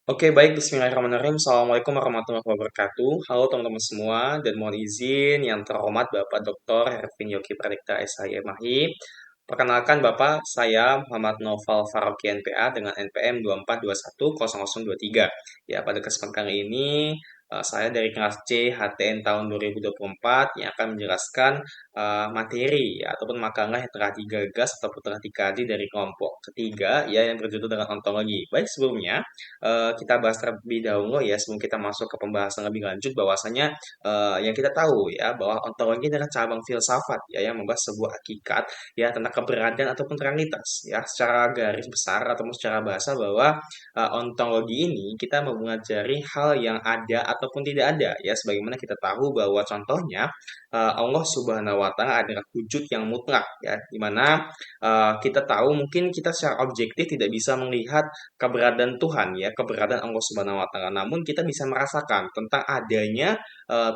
Oke, baik. Bismillahirrahmanirrahim. Assalamualaikum warahmatullahi wabarakatuh. Halo teman-teman semua, dan mohon izin yang terhormat Bapak Dr. Hervin Yogi Pradipta SHI MHI. Perkenalkan Bapak, saya Muhammad Noval Faroki NPA dengan NPM 24210023. Ya, pada kesempatan kali ini saya dari kelas C HTN tahun 2024 yang akan menjelaskan materi ya, ataupun makalah yang telah digagas ataupun telah dikaji dari kelompok ketiga ya yang berjudul dengan ontologi. Baik, sebelumnya kita bahas terlebih dahulu ya sebelum kita masuk ke pembahasan lebih lanjut bahwasanya yang kita tahu ya bahwa ontologi adalah cabang filsafat ya yang membahas sebuah hakikat ya tentang keberadaan ataupun realitas ya secara garis besar ataupun secara bahasa bahwa ontologi ini kita mempelajari hal yang ada ataupun tidak ada ya sebagaimana kita tahu bahwa contohnya Allah Subhanahu wa taala adalah wujud yang mutlak ya di mana kita tahu mungkin kita secara objektif tidak bisa melihat keberadaan Tuhan ya, keberadaan Allah Subhanahu wa taala. Namun kita bisa merasakan tentang adanya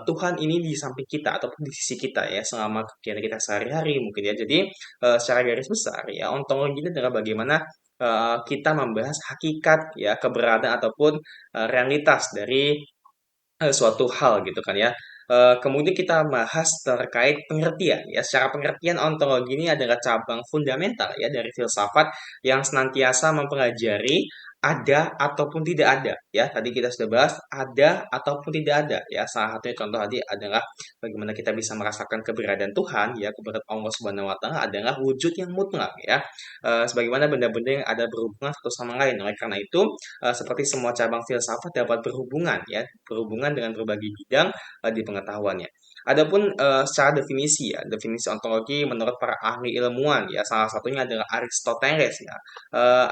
Tuhan ini di samping kita ataupun di sisi kita ya selama kegiatan kita sehari-hari mungkin ya. Jadi secara garis besar ya ontologi ini adalah bagaimana kita membahas hakikat ya keberadaan ataupun realitas dari suatu hal gitu kan ya. Kemudian kita bahas terkait pengertian ya. Secara pengertian ontologi ini adalah cabang fundamental ya dari filsafat yang senantiasa mempelajari ada ataupun tidak ada ya. Tadi kita sudah bahas ada ataupun tidak ada ya. Salah satunya contoh tadi adalah bagaimana kita bisa merasakan keberadaan Tuhan ya, keberadaan Allah Subhanahu wa taala adalah wujud yang mutlak ya. Sebagaimana benda-benda yang ada berhubungan satu sama lain. Oleh karena itu, seperti semua cabang filsafat dapat berhubungan ya, berhubungan dengan berbagai bidang di pengetahuannya. Adapun secara definisi ya, definisi ontologi menurut para ahli ilmuwan ya, salah satunya adalah Aristoteles ya.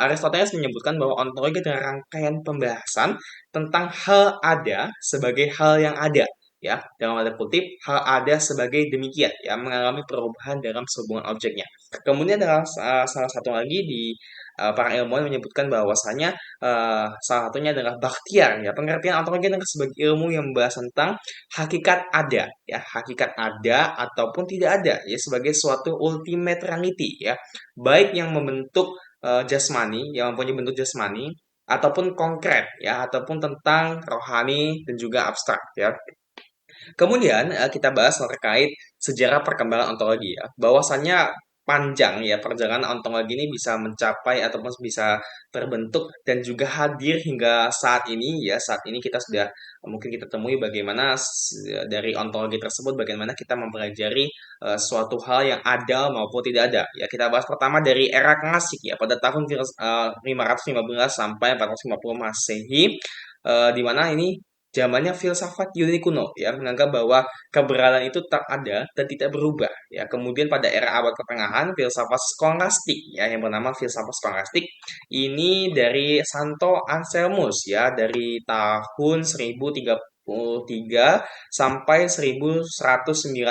Aristoteles menyebutkan bahwa ontologi adalah rangkaian pembahasan tentang hal ada sebagai hal yang ada ya dalam tanda kutip hal ada sebagai demikian ya mengalami perubahan dalam hubungan objeknya. Kemudian adalah salah satu lagi di para ilmuwan menyebutkan bahwasanya salah satunya adalah Bakhtiar ya. Pengertian ontologi adalah sebagai ilmu yang membahas tentang hakikat ada ya, hakikat ada ataupun tidak ada ya sebagai suatu ultimate reality ya. Baik yang membentuk jasmani, yang mempunyai bentuk jasmani ataupun konkret ya ataupun tentang rohani dan juga abstrak ya. Kemudian kita bahas terkait sejarah perkembangan ontologi ya. Bahwasannya panjang ya perjalanan ontologi ini bisa mencapai ataupun bisa terbentuk dan juga hadir hingga saat ini ya. Saat ini kita sudah mungkin kita temui bagaimana dari ontologi tersebut bagaimana kita mempelajari suatu hal yang ada maupun tidak ada. Ya, kita bahas pertama dari era klasik ya pada tahun 515 sampai 450 Masehi di mana ini zamannya filsafat Yunani kuno ya menganggap bahwa keberadaan itu tak ada dan tidak berubah ya. Kemudian pada era abad pertengahan filsafat skolastik ya yang bernama filsafat skolastik ini dari Santo Anselmus ya dari tahun 1033 sampai 1109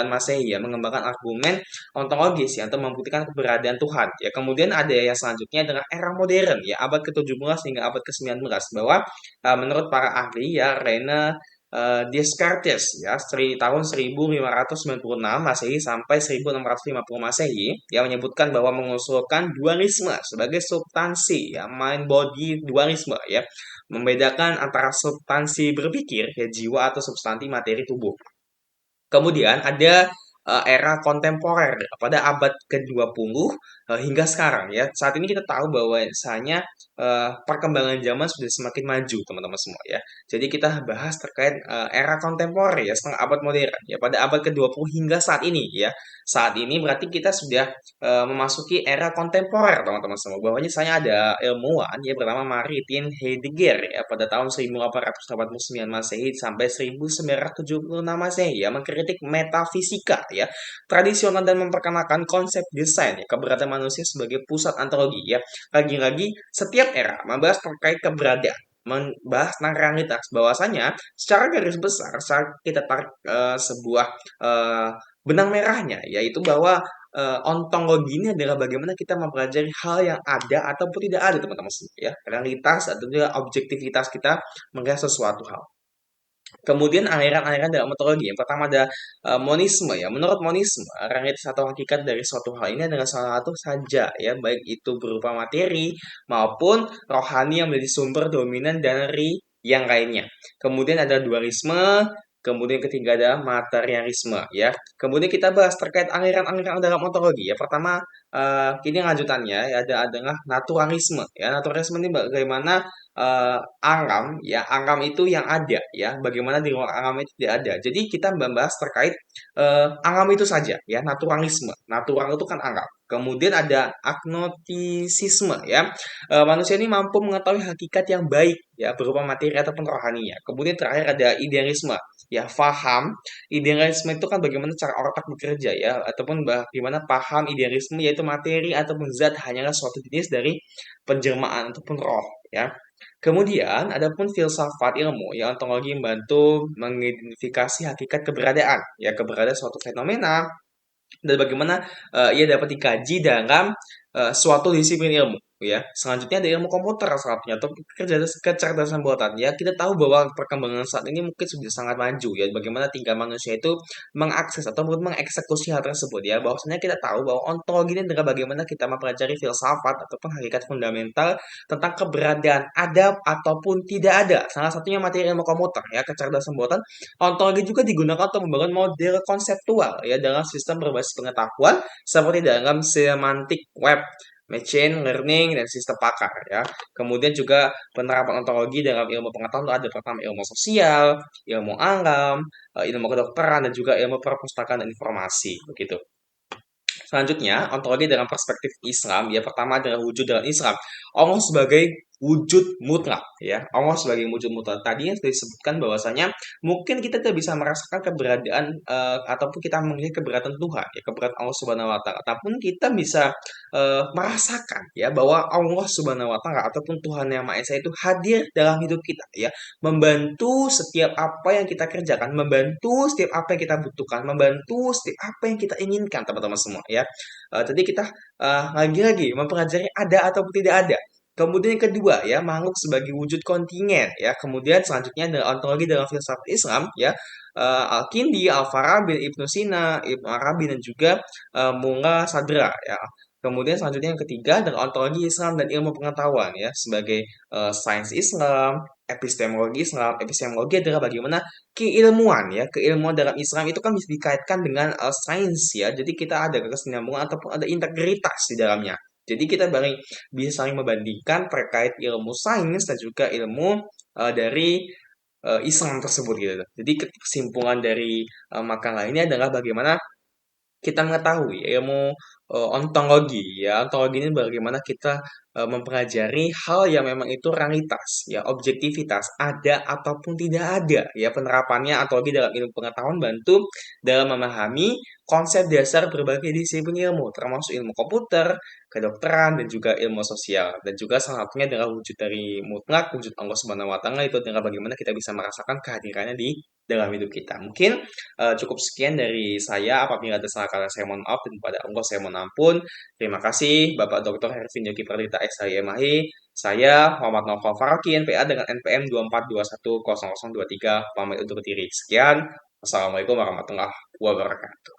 Masehi ya mengembangkan argumen ontologis ya untuk membuktikan keberadaan Tuhan ya. Kemudian ada yang selanjutnya adalah era modern ya abad ke-17 hingga abad ke-19 bahwa menurut para ahli ya Rene Descartes ya tahun 1596 Masehi sampai 1650 Masehi yang menyebutkan bahwa mengusulkan dualisme sebagai substansi ya mind body dualisme ya membedakan antara substansi berpikir ya jiwa atau substansi materi tubuh. Kemudian ada era kontemporer pada abad ke-20 hingga sekarang ya. Saat ini kita tahu bahwa misalnya perkembangan zaman sudah semakin maju teman-teman semua ya. Jadi kita bahas terkait era kontemporer ya, setengah abad modern ya pada abad ke-20 hingga saat ini ya. Saat ini berarti kita sudah memasuki era kontemporer teman-teman semua. Bahwa misalnya ada ilmuwan ya bernama Martin Heidegger ya pada tahun 1889 Masehi sampai 1976 Masehi ya mengkritik metafisika ya tradisional dan memperkenalkan konsep desain ya keberadaan manusia sebagai pusat antropologi ya. Lagi-lagi setiap era membahas terkait keberadaan membahas tentang realitas bahwasanya secara garis besar saat kita tarik sebuah eh, benang merahnya yaitu bahwa ontologi ini adalah bagaimana kita mempelajari hal yang ada ataupun tidak ada teman-teman semua ya realitas atau juga objektivitas kita melihat sesuatu hal. Kemudian aliran-aliran dalam ontologi. Yang pertama ada monisme ya. Menurut monisme, realitas atau hakikat dari suatu hal ini adalah salah satu saja ya, baik itu berupa materi maupun rohani yang menjadi sumber dominan dari yang lainnya. Kemudian ada dualisme, kemudian ketiga ada materialisme ya. Kemudian kita bahas terkait aliran-aliran dalam ontologi ya. Pertama, ini lanjutannya ya, adalah naturalisme ya. Naturalisme ini bagaimana alam ya, alam itu yang ada ya, bagaimana di luar alam itu tidak ada. Jadi kita membahas terkait alam itu saja ya, naturalisme. Natural itu kan alam. Kemudian ada agnostisisme ya. Manusia ini mampu mengetahui hakikat yang baik ya, berupa materi ataupun rohaninya. Kemudian terakhir ada idealisme ya, faham. Idealisme itu kan bagaimana cara otak bekerja ya, ataupun bagaimana paham idealisme yaitu materi ataupun zat hanyalah suatu jenis dari penjelmaan ataupun roh ya. Kemudian, adapun filsafat ilmu yang ontologi membantu mengidentifikasi hakikat keberadaan, ya keberadaan suatu fenomena dan bagaimana ia dapat dikaji dalam suatu disiplin ilmu ya. Selanjutnya ada ilmu komputer salah satunya atau kecerdasan buatan ya. Kita tahu bahwa perkembangan saat ini mungkin sudah sangat maju ya. Bagaimana tingkah manusia itu mengakses atau mengeksekusi hal tersebut ya. Bahwasanya kita tahu bahwa ontologi ini adalah bagaimana kita mempelajari filsafat ataupun hakikat fundamental tentang keberadaan ada ataupun tidak ada. Salah satunya materi ilmu komputer ya, kecerdasan buatan. Ontologi juga digunakan untuk membangun model konseptual ya dalam sistem berbasis pengetahuan seperti dalam semantic web, machine learning, dan sistem pakar ya. Kemudian juga penerapan ontologi dalam ilmu pengetahuan itu ada pertama ilmu sosial, ilmu alam, ilmu kedokteran, dan juga ilmu perpustakaan dan informasi begitu. Selanjutnya, ontologi dalam perspektif Islam, ya pertama adalah wujud dalam Islam. Allah sebagai wujud mutlak, ya. Allah sebagai wujud mutlak. Tadi yang sudah disebutkan bahwasanya mungkin kita tidak bisa merasakan keberadaan ataupun kita melihat keberadaan Tuhan, ya keberadaan Allah Subhanahu Wa Taala. Ataupun kita bisa merasakan, ya bahwa Allah Subhanahu Wa Taala ataupun Tuhan yang Maha Esa itu hadir dalam hidup kita, ya membantu setiap apa yang kita kerjakan, membantu setiap apa yang kita butuhkan, membantu setiap apa yang kita inginkan, teman-teman semua ya. Tadi kita lagi-lagi mempelajari ada ataupun tidak ada. Kemudian yang kedua ya, makhluk sebagai wujud kontingen ya. Kemudian selanjutnya adalah ontologi dalam filsafat Islam ya. Al-Kindi, Al-Farabi, Ibnu Sina, Ibnu Arabi dan juga Mulla Sadra ya. Kemudian selanjutnya yang ketiga adalah ontologi Islam dan ilmu pengetahuan ya, sebagai sains Islam, epistemologi Islam. Epistemologi adalah bagaimana keilmuan ya, keilmuan dalam Islam itu kan bisa dikaitkan dengan sains ya. Jadi kita ada kesinambungan ataupun ada integritas di dalamnya. Jadi kita bisa saling membandingkan terkait ilmu sains dan juga ilmu dari Islam tersebut gitu. Jadi kesimpulan dari makalah ini adalah bagaimana kita mengetahui ilmu ontologi ya. Ontologi ini bagaimana kita mempelajari hal yang memang itu realitas ya, objektivitas ada ataupun tidak ada ya. Penerapannya ontologi dalam ilmu pengetahuan bantu dalam memahami konsep dasar berbagai disiplin ilmu termasuk ilmu komputer, kedokteran dan juga ilmu sosial. Dan juga salah satunya adalah wujud dari mutlak, wujud Allah Subhanahu wa taala itu adalah bagaimana kita bisa merasakan kehadirannya di dalam hidup kita. Mungkin cukup sekian dari saya. Apabila ada salah kata saya mohon maaf dan kepada Allah saya mohon ampun. Terima kasih Bapak Dr. Hervin Yogi Pradita SIMAI. Saya Muhammad Naufal Farakin, PA dengan NPM 24210023, pamit undur diri. Sekian. Wassalamualaikum warahmatullahi wabarakatuh.